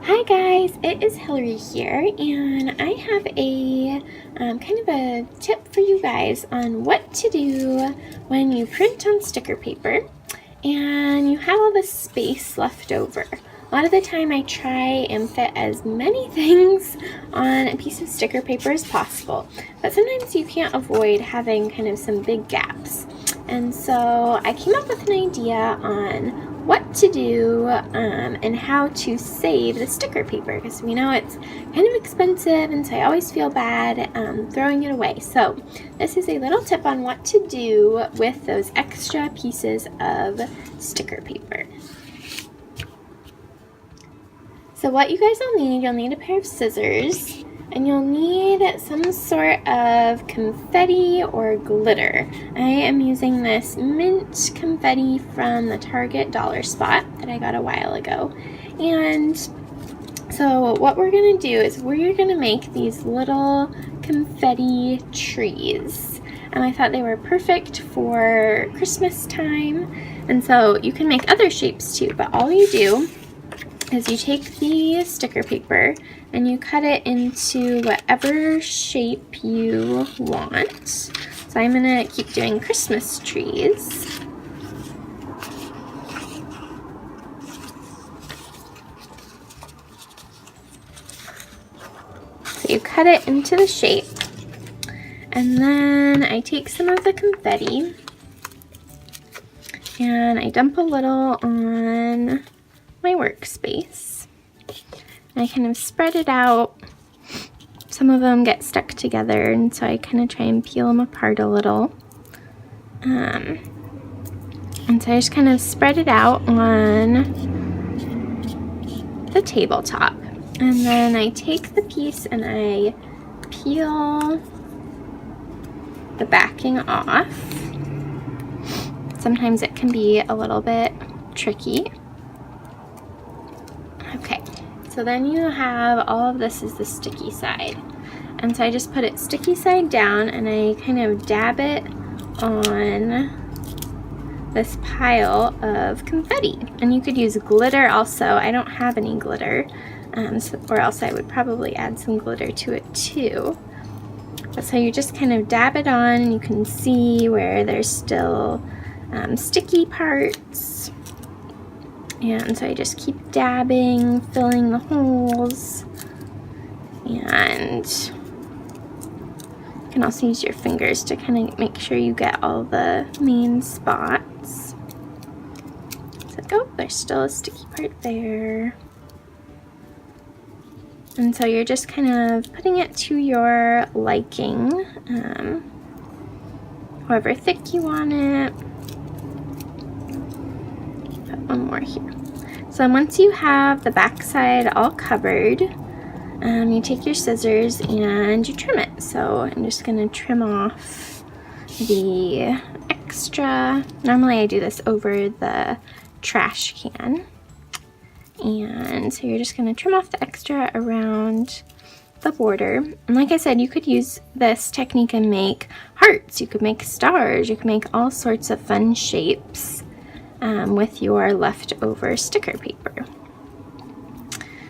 Hi guys, it is Hillary here, and I have a kind of a tip for you guys on what to do when you print on sticker paper and you have all this space left over. A lot of the time I try and fit as many things on a piece of sticker paper as possible, but sometimes you can't avoid having kind of some big gaps. And so I came up with an idea on what to do and how to save the sticker paper, because we know it's kind of expensive, and so I always feel bad throwing it away. So this is a little tip on what to do with those extra pieces of sticker paper. So what you guys will need, you'll need a pair of scissors, and you'll need some sort of confetti or glitter. I am using this mint confetti from the Target Dollar Spot that I got a while ago. And so what we're going to do is we're going to make these little confetti trees. And I thought they were perfect for Christmas time. And so you can make other shapes too, but all you do is you take the sticker paper and you cut it into whatever shape you want. So I'm gonna keep doing Christmas trees. So you cut it into the shape, and then I take some of the confetti and I dump a little on my workspace. I kind of spread it out. Some of them get stuck together, and so I kind of try and peel them apart a little. And so I just kind of spread it out on the tabletop. And then I take the piece and I peel the backing off. Sometimes it can be a little bit tricky. Okay, so then you have all of this is the sticky side. And so I just put it sticky side down and I kind of dab it on this pile of confetti. And you could use glitter also. I don't have any glitter, or else I would probably add some glitter to it too. But so you just kind of dab it on, and you can see where there's still sticky parts. And so I just keep dabbing, filling the holes, and you can also use your fingers to kind of make sure you get all the main spots. So, oh, there's still a sticky part there. And so you're just kind of putting it to your liking, however thick you want it. Put one more here. So once you have the back side all covered, you take your scissors and you trim it. So I'm just going to trim off the extra. Normally I do this over the trash can. And so you're just going to trim off the extra around the border. And like I said, you could use this technique and make hearts. You could make stars. You could make all sorts of fun shapes with your leftover sticker paper.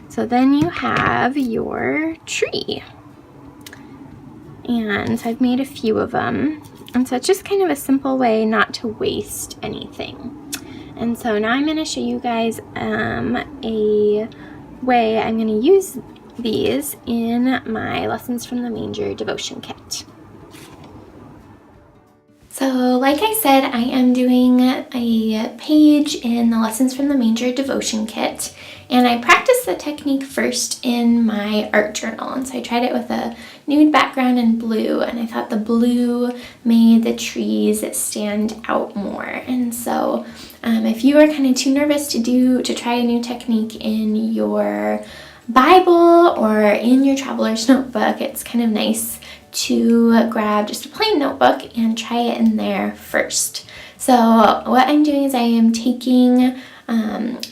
So then you have your tree. And so I've made a few of them. And so it's just kind of a simple way not to waste anything. And so now I'm going to show you guys a way I'm going to use these in my Lessons from the Manger devotion kit. So like I said, I am doing a page in the Lessons from the Manger devotion kit, and I practiced the technique first in my art journal. And so I tried it with a nude background and blue, and I thought the blue made the trees stand out more. And so if you are kind of too nervous to try a new technique in your Bible or in your traveler's notebook, it's kind of nice to grab just a plain notebook and try it in there first. So what I'm doing is I am taking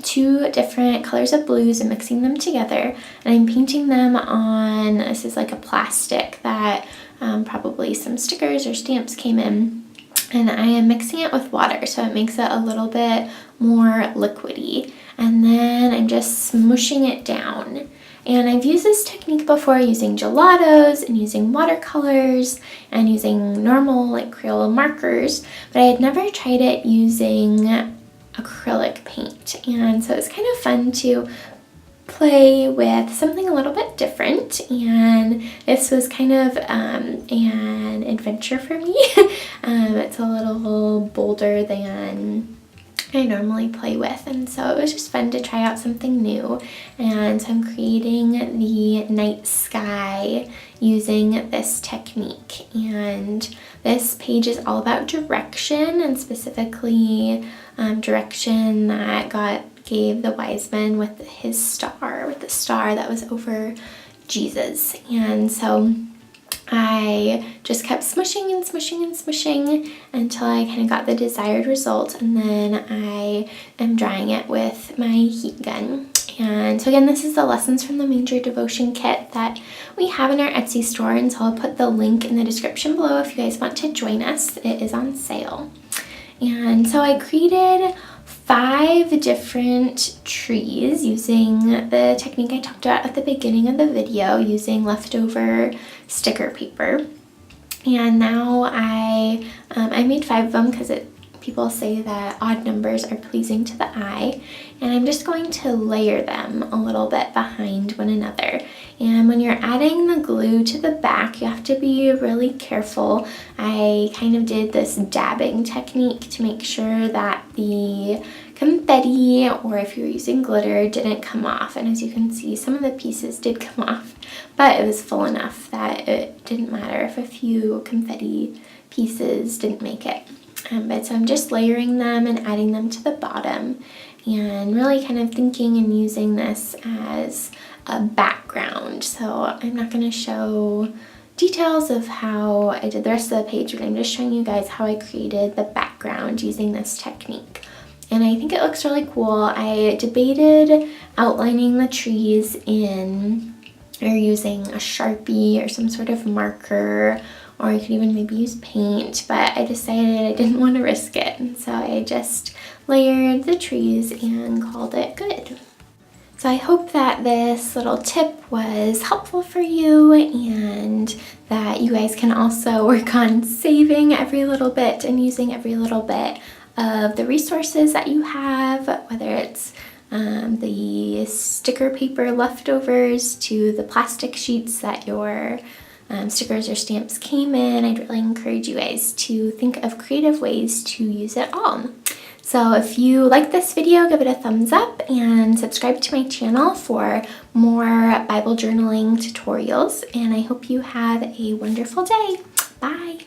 two different colors of blues and mixing them together, and I'm painting them on, this is like a plastic that probably some stickers or stamps came in, and I am mixing it with water so it makes it a little bit more liquidy. and then I'm just smushing it down. And I've used this technique before using gelatos and using watercolors and using normal like Crayola markers, but I had never tried it using acrylic paint. And so it's kind of fun to play with something a little bit different, and this was kind of an adventure for me. It's a little bolder than I normally play with, and so it was just fun to try out something new. And so I'm creating the night sky using this technique, and this page is all about direction, and specifically direction that God gave the wise men with the star that was over Jesus. And so I just kept smushing and smushing and smushing until I kind of got the desired result, and then I am drying it with my heat gun. And so again, this is the Lessons from the Manger Devotion Kit that we have in our Etsy store, and so I'll put the link in the description below if you guys want to join us. It is on sale. And so I created 5 different trees using the technique I talked about at the beginning of the video, using leftover sticker paper. And now I made 5 of them because people say that odd numbers are pleasing to the eye, and I'm just going to layer them a little bit behind one another. And when you're adding the glue to the back, you have to be really careful. I kind of did this dabbing technique to make sure that the confetti, or if you're using glitter, didn't come off. And as you can see, some of the pieces did come off, but it was full enough that it didn't matter if a few confetti pieces didn't make it. But so I'm just layering them and adding them to the bottom, and really kind of thinking and using this as a background. So I'm not going to show details of how I did the rest of the page, but I'm just showing you guys how I created the background using this technique. And I think it looks really cool. I debated outlining the trees using a Sharpie or some sort of marker, or you could even maybe use paint, but I decided I didn't want to risk it, and so I just layered the trees and called it good. So I hope that this little tip was helpful for you, and that you guys can also work on saving every little bit and using every little bit of the resources that you have, whether it's the sticker paper leftovers to the plastic sheets that your stickers or stamps came in. I'd really encourage you guys to think of creative ways to use it all. So if you like this video, give it a thumbs up and subscribe to my channel for more Bible journaling tutorials. And I hope you have a wonderful day. Bye.